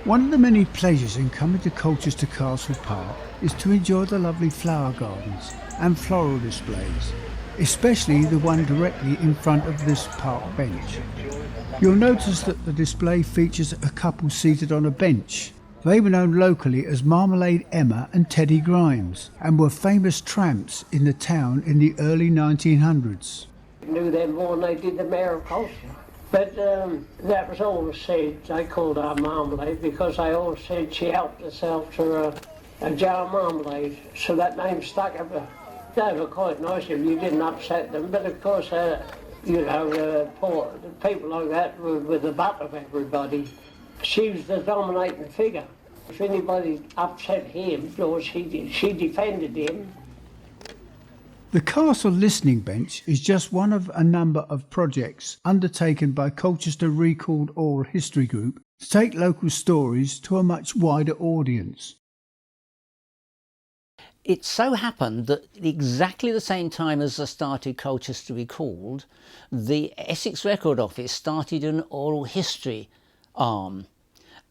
One of the many pleasures in coming to Colchester Castle Park is to enjoy the lovely flower gardens and floral displays, especially the one directly in front of this park bench. You'll notice that the display features a couple seated on a bench. They were known locally as Marmalade Emma and Teddy Grimes and were famous tramps in the town in the early 1900s. I knew them more than they did the Mayor of Colchester. But that was always said, they called her Marmalade because they always said she helped herself to a jar of marmalade. So that name stuck ever. They were quite nice if you didn't upset them, but of course, poor people like that were the butt of everybody. She was the dominating figure. If anybody upset him, or she defended him. The Castle Listening Bench is just one of a number of projects undertaken by Colchester Recalled Oral History Group to take local stories to a much wider audience. It so happened that exactly the same time as I started Colchester Recalled, the Essex Record Office started an oral history arm.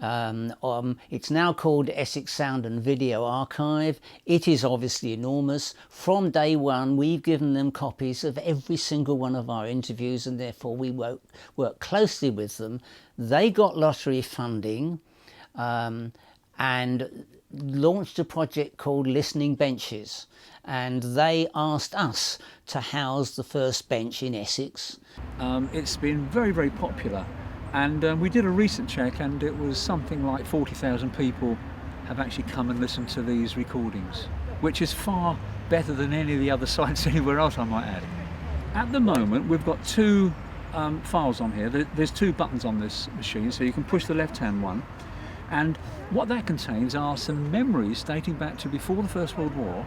It's now called Essex Sound and Video Archive. It is obviously enormous. From day one, we've given them copies of every single one of our interviews, and therefore we work closely with them. They got lottery funding and launched a project called Listening Benches, and they asked us to house the first bench in Essex. It's been very, very popular. And we did a recent check, and it was something like 40,000 people have actually come and listened to these recordings, which is far better than any of the other sites anywhere else, I might add. At the moment, we've got two files on here. There's two buttons on this machine, so you can push the left-hand one. And what that contains are some memories dating back to before the First World War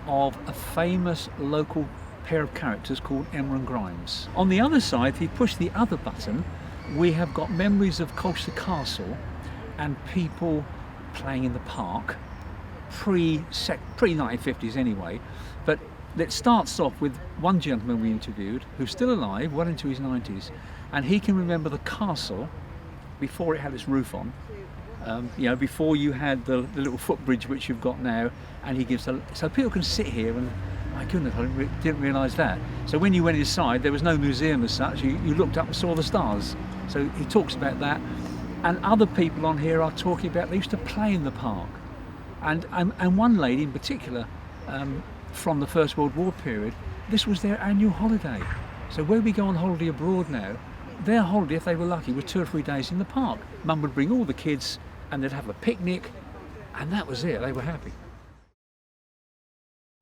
of a famous local pair of characters called Emma and Grimes. On the other side, if you push the other button, we have got memories of Colchester Castle and people playing in the park, pre-1950s anyway. But it starts off with one gentleman we interviewed who's still alive, well into his 90s, and he can remember the castle before it had its roof on, before you had the little footbridge which you've got now, and he gives so people can sit here and, my goodness, I didn't realise that. So when you went inside, there was no museum as such. You looked up and saw the stars. So he talks about that, and other people on here are talking about they used to play in the park, and one lady in particular from the First World War period, this was their annual holiday. So where we go on holiday abroad now, their holiday, if they were lucky, was 2 or 3 days in the park. Mum would bring all the kids and they'd have a picnic, and that was it. They were happy.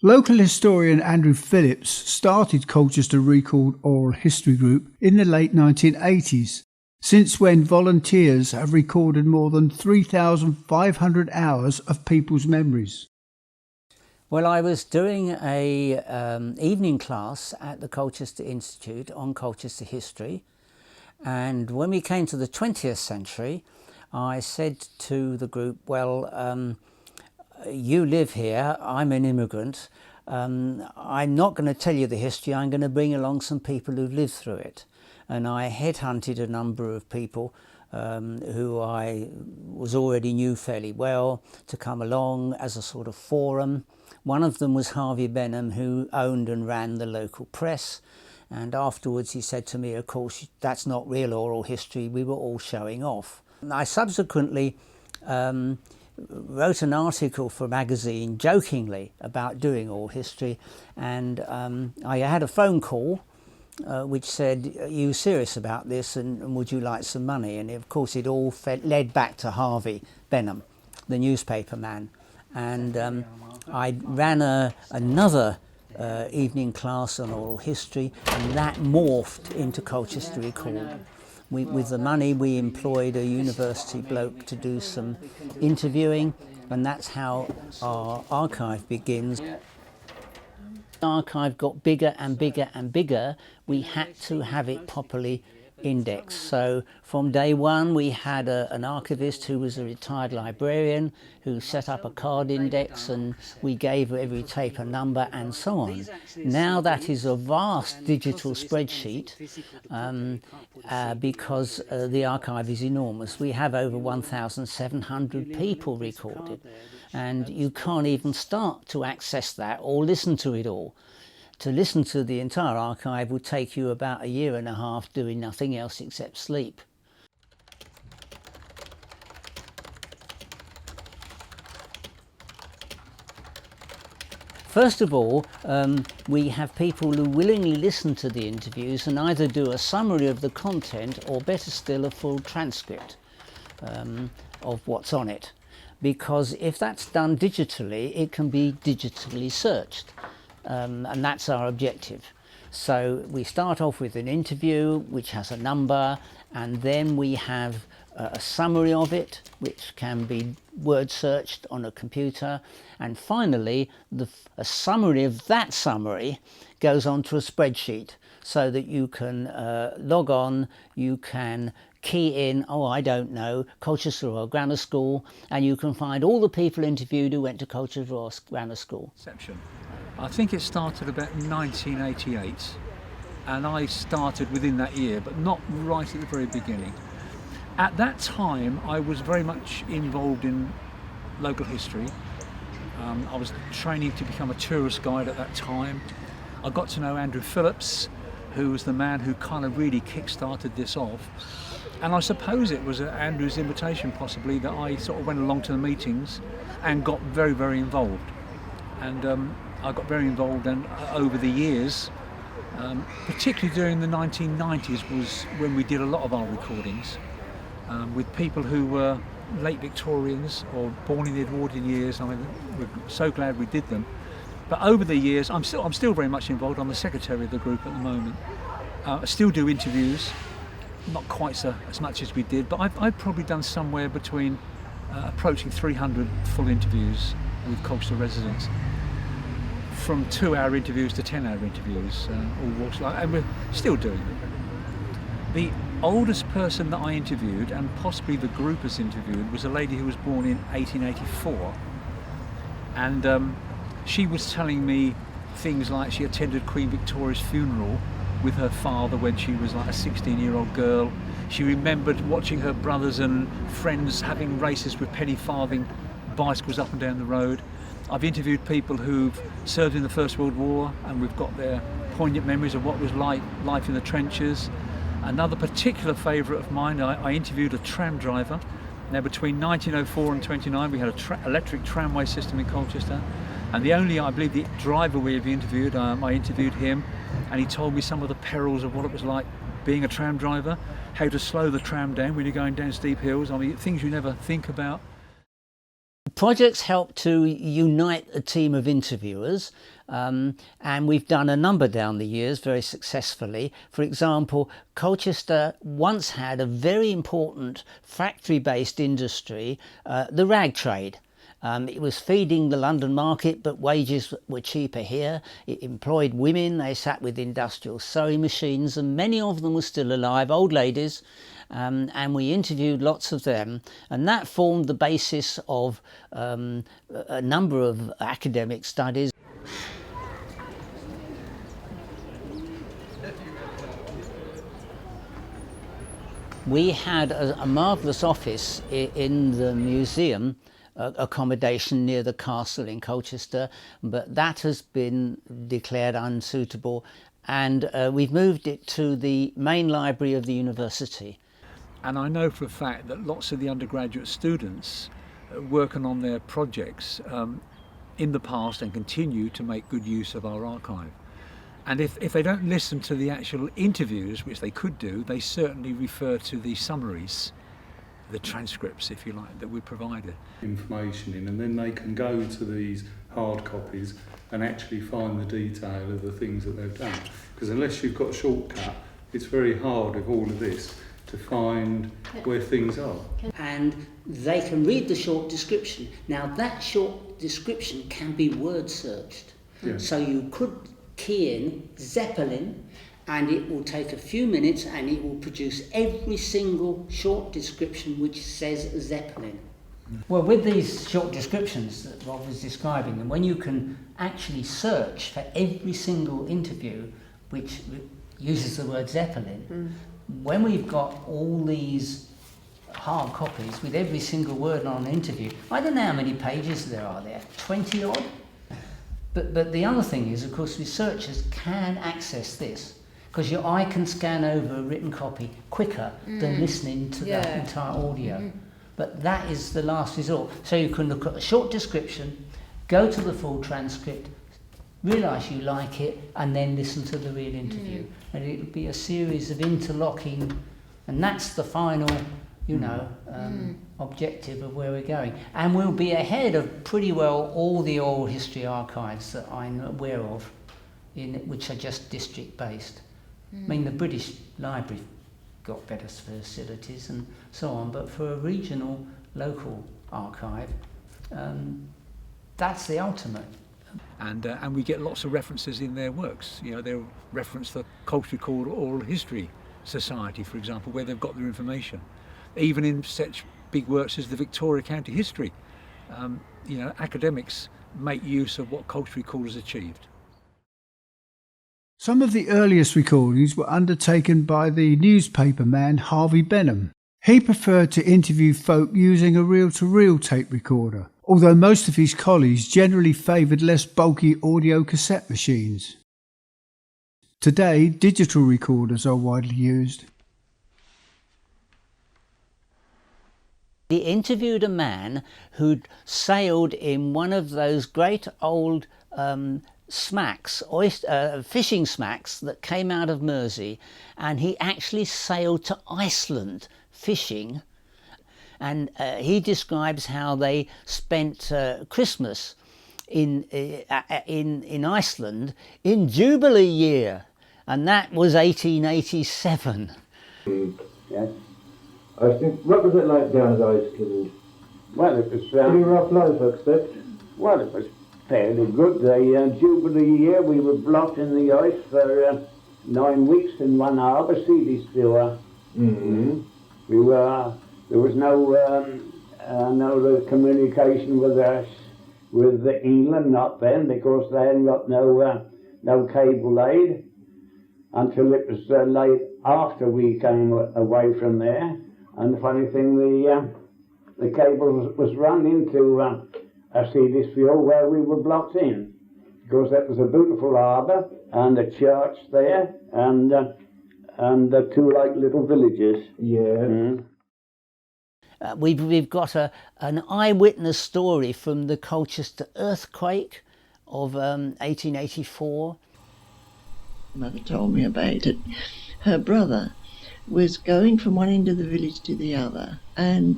Local historian Andrew Phillips started Colchester Recalled Oral History Group in the late 1980s, since when volunteers have recorded more than 3,500 hours of people's memories. Well, I was doing a evening class at the Colchester Institute on Colchester history, and when we came to the 20th century, I said to the group, well, you live here, I'm an immigrant, I'm not going to tell you the history, I'm going to bring along some people who've lived through it. And I headhunted a number of people who I was already knew fairly well to come along as a sort of forum. One of them was Harvey Benham, who owned and ran the local press. And afterwards he said to me, of course, that's not real oral history, we were all showing off. And I subsequently wrote an article for a magazine jokingly about doing oral history, and I had a phone call which said, are you serious about this, and would you like some money? And of course it all led back to Harvey Benham, the newspaper man. And I ran another evening class on oral history, and that morphed into Colchester Recalled. With the money we employed a university bloke to do some interviewing, and that's how our archive begins. The archive got bigger and bigger and bigger. We had to have it properly index. So from day one we had an archivist who was a retired librarian who set up a card index, and we gave every tape a number and so on. Now that is a vast digital spreadsheet because the archive is enormous. We have over 1,700 people recorded, and you can't even start to access that or listen to it all. To listen to the entire archive would take you about a year and a half doing nothing else except sleep. First of all, we have people who willingly listen to the interviews and either do a summary of the content or, better still, a full transcript of what's on it. Because if that's done digitally, it can be digitally searched. And that's our objective. So we start off with an interview which has a number, and then we have a summary of it which can be word searched on a computer, and finally a summary of that summary goes onto a spreadsheet so that you can log on, you can key in, oh I don't know, Colchester Royal Grammar School, and you can find all the people interviewed who went to Colchester Royal Grammar School. I think it started about 1988, and I started within that year, but not right at the very beginning. At that time, I was very much involved in local history. I was training to become a tourist guide at that time. I got to know Andrew Phillips, who was the man who kind of really kick-started this off. And I suppose it was at Andrew's invitation, possibly, that I sort of went along to the meetings and got very, very involved. And I got very involved, and over the years, particularly during the 1990s, was when we did a lot of our recordings with people who were late Victorians or born in the Edwardian years. I mean, we're so glad we did them. But over the years, I'm still very much involved. I'm the secretary of the group at the moment. I still do interviews, not quite as much as we did, but I've probably done somewhere between approaching 300 full interviews with Colchester residents. From 2-hour interviews to 10-hour interviews, all walks like, and we're still doing it. The oldest person that I interviewed, and possibly the group has interviewed, was a lady who was born in 1884, and she was telling me things like she attended Queen Victoria's funeral with her father when she was like a 16-year-old girl. She remembered watching her brothers and friends having races with penny farthing bicycles up and down the road. I've interviewed people who've served in the First World War, and we've got their poignant memories of what was like life in the trenches. Another particular favourite of mine, I interviewed a tram driver. Now, between 1904 and 1929, we had an electric tramway system in Colchester, and the only, I believe, the driver we have interviewed, I interviewed him, and he told me some of the perils of what it was like being a tram driver, how to slow the tram down when you're going down steep hills. I mean, things you never think about. Projects help to unite a team of interviewers, and we've done a number down the years very successfully. For example, Colchester once had a very important factory-based industry, the rag trade. It was feeding the London market, but wages were cheaper here. It employed women, they sat with industrial sewing machines, and many of them were still alive, old ladies. And we interviewed lots of them, and that formed the basis of a number of academic studies. We had a marvellous office in the museum accommodation near the castle in Colchester, but that has been declared unsuitable, and we've moved it to the main library of the university. And I know for a fact that lots of the undergraduate students working on their projects in the past and continue to make good use of our archive. And if they don't listen to the actual interviews, which they could do, they certainly refer to the summaries, the transcripts, if you like, that we provided. Information in, and then they can go to these hard copies and actually find the detail of the things that they've done. Because unless you've got a shortcut, it's very hard with all of this to find where things are. And they can read the short description. Now that short description can be word searched. Yeah. So you could key in Zeppelin and it will take a few minutes and it will produce every single short description which says Zeppelin. Well, with these short descriptions that Rob was describing, and when you can actually search for every single interview which uses the word Zeppelin, when we've got all these hard copies with every single word on an interview, I don't know how many pages there are there, 20 odd? But the other thing is, of course, researchers can access this, because your eye can scan over a written copy quicker than listening to that entire audio. But that is the last resort. So you can look at a short description, go to the full transcript, realise you like it, and then listen to the real interview. And it'll be a series of interlocking, and that's the final, objective of where we're going. And we'll be ahead of pretty well all the oral history archives that I'm aware of, which are just district-based. I mean, the British Library got better facilities and so on, but for a regional, local archive, that's the ultimate. And we get lots of references in their works. They'll reference the Colchester Recalled Oral History Society, for example, where they've got their information. Even in such big works as the Victoria County History, academics make use of what Colchester Recalled has achieved. Some of the earliest recordings were undertaken by the newspaper man Harvey Benham. He preferred to interview folk using a reel-to-reel tape recorder, although most of his colleagues generally favoured less bulky audio cassette machines. Today, digital recorders are widely used. He interviewed a man who'd sailed in one of those great old smacks, fishing smacks that came out of Mersey, and he actually sailed to Iceland fishing, and he describes how they spent Christmas in Iceland in Jubilee year, and that was 1887. Yes. I think, what was it like down at Iceland? Well, it was... Pretty rough life, I expect. Well, it was fairly good. The Jubilee year, we were blocked in the ice for 9 weeks in one harbour, Sealystower. We were... There was no communication with us, with England, not then, because they hadn't got no cable aid until it was late after we came away from there. And the funny thing, the cable was run into Sealystower where we were blocked in, because that was a beautiful harbour and a church there and the two like little villages. Yeah. We've got an eyewitness story from the Colchester earthquake of 1884. Mother told me about it. Her brother was going from one end of the village to the other, and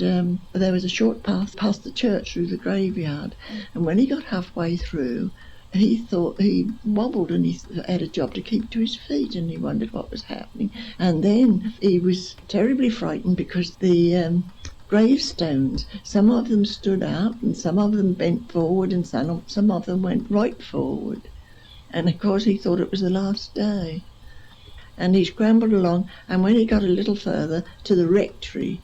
there was a short path past the church through the graveyard, and when he got halfway through, he thought he wobbled and he had a job to keep to his feet, and he wondered what was happening. And then he was terribly frightened because the gravestones, some of them stood up and some of them bent forward and some of them went right forward, and of course he thought it was the last day. And he scrambled along, and when he got a little further to the rectory,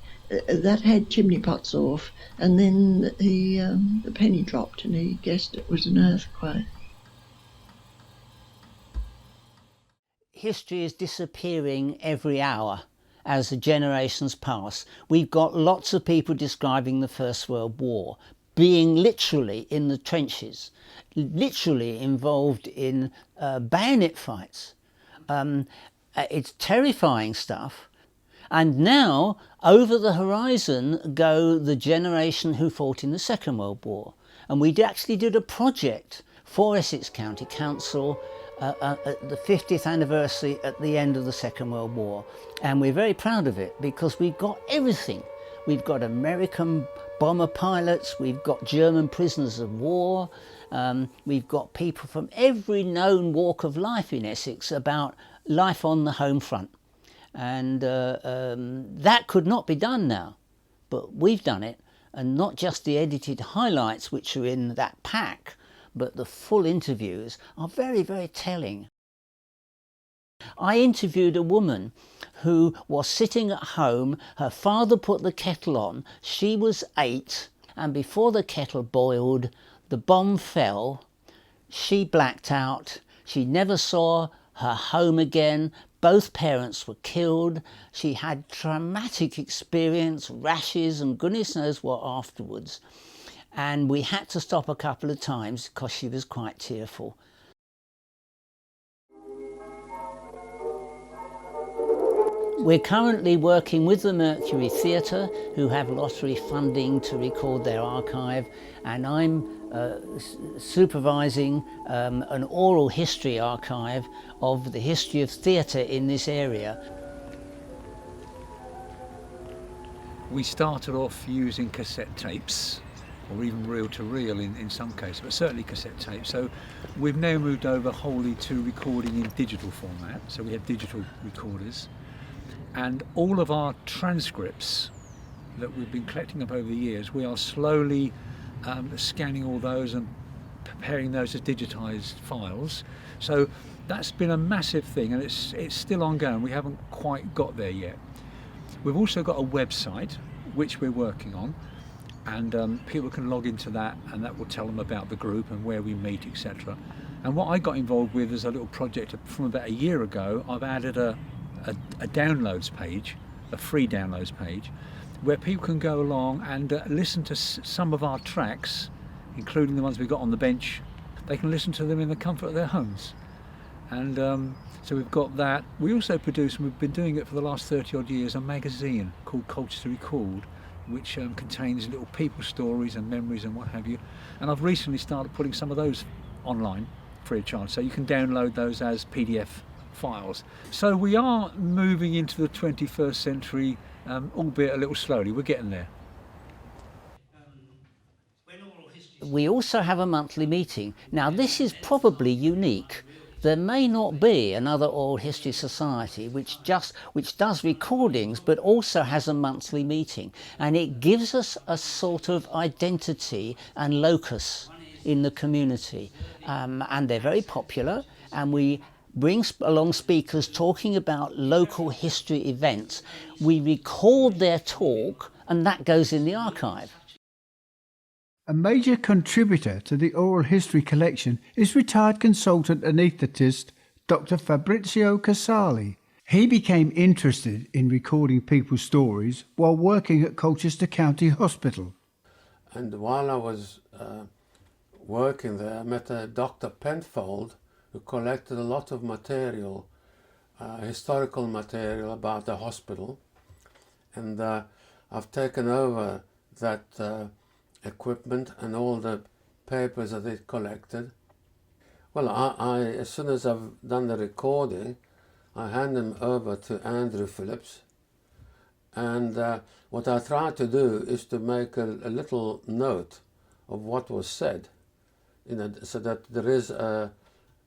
that had chimney pots off, and then the penny dropped and he guessed it was an earthquake. History is disappearing every hour as the generations pass. We've got lots of people describing the First World War, being literally in the trenches, literally involved in bayonet fights. It's terrifying stuff. And now, over the horizon go the generation who fought in the Second World War. And we actually did a project for Essex County Council at the 50th anniversary at the end of the Second World War. And we're very proud of it because we've got everything. We've got American bomber pilots, we've got German prisoners of war, we've got people from every known walk of life in Essex about life on the home front. And that could not be done now, but we've done it, and not just the edited highlights which are in that pack, but the full interviews are very, very telling. I interviewed a woman who was sitting at home. Her father put the kettle on. She was 8, and before the kettle boiled, the bomb fell. She blacked out. She never saw her home again. Both parents were killed. She had traumatic experience, rashes and goodness knows what afterwards. And we had to stop a couple of times because she was quite tearful. We're currently working with the Mercury Theatre, who have lottery funding to record their archive, and I'm supervising an oral history archive of the history of theatre in this area. We started off using cassette tapes, or even reel-to-reel in some cases, but certainly cassette tapes. So we've now moved over wholly to recording in digital format, so we have digital recorders. And all of our transcripts that we've been collecting up over the years, we are slowly scanning all those and preparing those as digitised files. So that's been a massive thing, and it's still ongoing. We haven't quite got there yet. We've also got a website which we're working on, and people can log into that, and that will tell them about the group and where we meet, etc. And what I got involved with as a little project from about a year ago, I've added a downloads page, a free downloads page, where people can go along and listen to some of our tracks, including the ones we got on the bench. They can listen to them in the comfort of their homes. And so we've got that. We also produce, and we've been doing it for the last 30 odd years, a magazine called Colchester Recalled, which contains little people stories and memories and what have you. And I've recently started putting some of those online free of charge, so you can download those as PDF files. So we are moving into the 21st century, albeit a little slowly. We're getting there. We also have a monthly meeting. Now this is probably unique. There may not be another oral history society which does recordings but also has a monthly meeting, and it gives us a sort of identity and locus in the community, and they're very popular, and we bring along speakers talking about local history events. We record their talk, and that goes in the archive. A major contributor to the oral history collection is retired consultant anaesthetist Dr. Fabrizio Casali. He became interested in recording people's stories while working at Colchester County Hospital. And while I was working there, I met Dr. Penfold, who collected a lot of material, historical material about the hospital, and I've taken over that equipment and all the papers that it collected. Well, I as soon as I've done the recording, I hand them over to Andrew Phillips, and what I try to do is to make a little note of what was said, so that there is a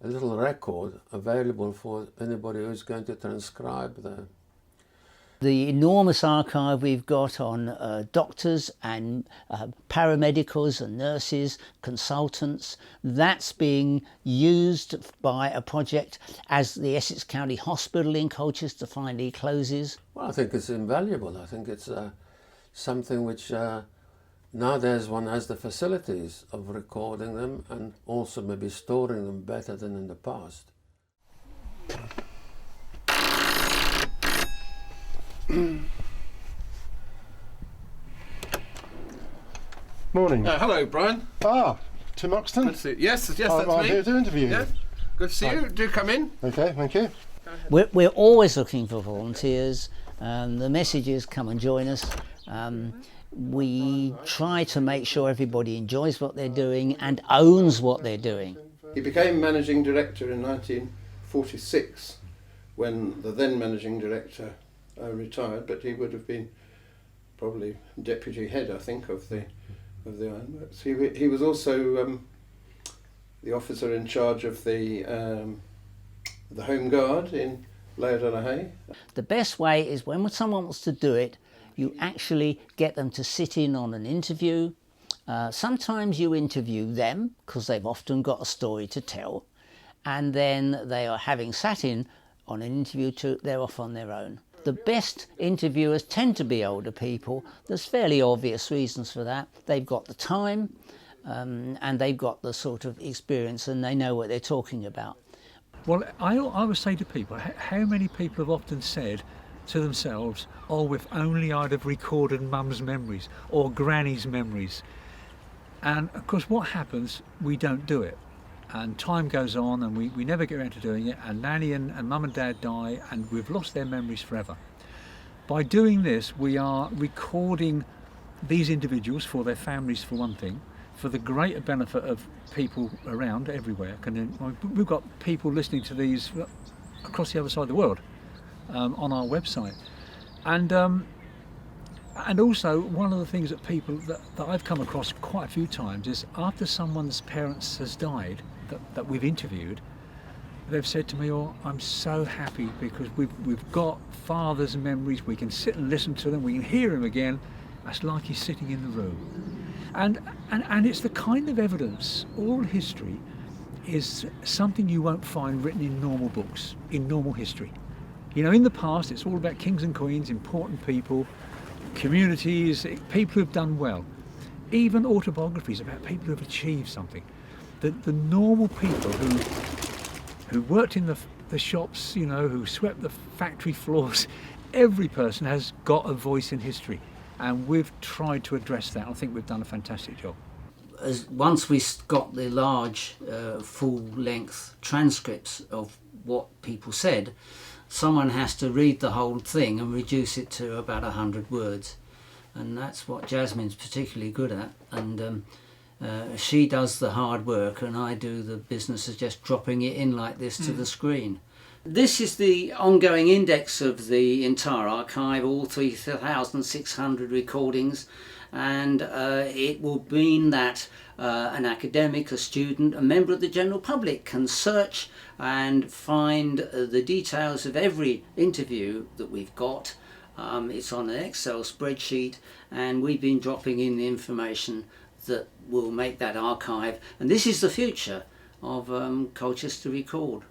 little record available for anybody who's going to transcribe the The enormous archive we've got on doctors and paramedicals and nurses, consultants, that's being used by a project as the Essex County Hospital in Colchester finally closes. Well, I think it's invaluable. I think it's something which nowadays one has the facilities of recording them and also maybe storing them better than in the past. Morning. Hello, Brian. Tim Oxton. Good to see you. Yes, that's I'm me. here to interview you. Yeah. Good to see you. Do come in. Okay, thank you. We're always looking for volunteers. The message is come and join us. We try to make sure everybody enjoys what they're doing and owns what they're doing. He became managing director in 1946 when the then managing director retired, but he would have been probably deputy head, I think, of the ironworks. He was also the officer in charge of the Home Guard in Laodalahay. The best way is when someone wants to do it, you actually get them to sit in on an interview. Sometimes you interview them because they've often got a story to tell, and then they are having sat in on an interview, they're off on their own. The best interviewers tend to be older people. There's fairly obvious reasons for that. They've got the time and they've got the sort of experience and they know what they're talking about. Well, I would say to people, how many people have often said to themselves, oh, if only I'd have recorded mum's memories or granny's memories. And of course what happens, we don't do it. And time goes on and we never get around to doing it, and Nanny and mum and dad die and we've lost their memories forever. By doing this, we are recording these individuals for their families for one thing, for the greater benefit of people around everywhere. We've got people listening to these across the other side of the world on our website. And also, one of the things that people that I've come across quite a few times is after someone's parents has died that we've interviewed, they've said to me, oh, I'm so happy because we've got father's memories, we can sit and listen to them, we can hear him again, it's like he's sitting in the room. And it's the kind of evidence, oral history is something you won't find written in normal books, in normal history. You know, in the past it's all about kings and queens, important people, communities, people who've done well. Even autobiographies about people who've achieved something. The normal people who worked in the shops, you know, who swept the factory floors, every person has got a voice in history. And we've tried to address that. I think we've done a fantastic job. Once we got the large full-length transcripts of what people said, someone has to read the whole thing and reduce it to about 100 words. And that's what Jasmine's particularly good at. And she does the hard work and I do the business of just dropping it in like this to the screen. This is the ongoing index of the entire archive, all 3,600 recordings, and it will mean that an academic, a student, a member of the general public can search and find the details of every interview that we've got. It's on an Excel spreadsheet and we've been dropping in the information that will make that archive, and this is the future of Colchester Recalled.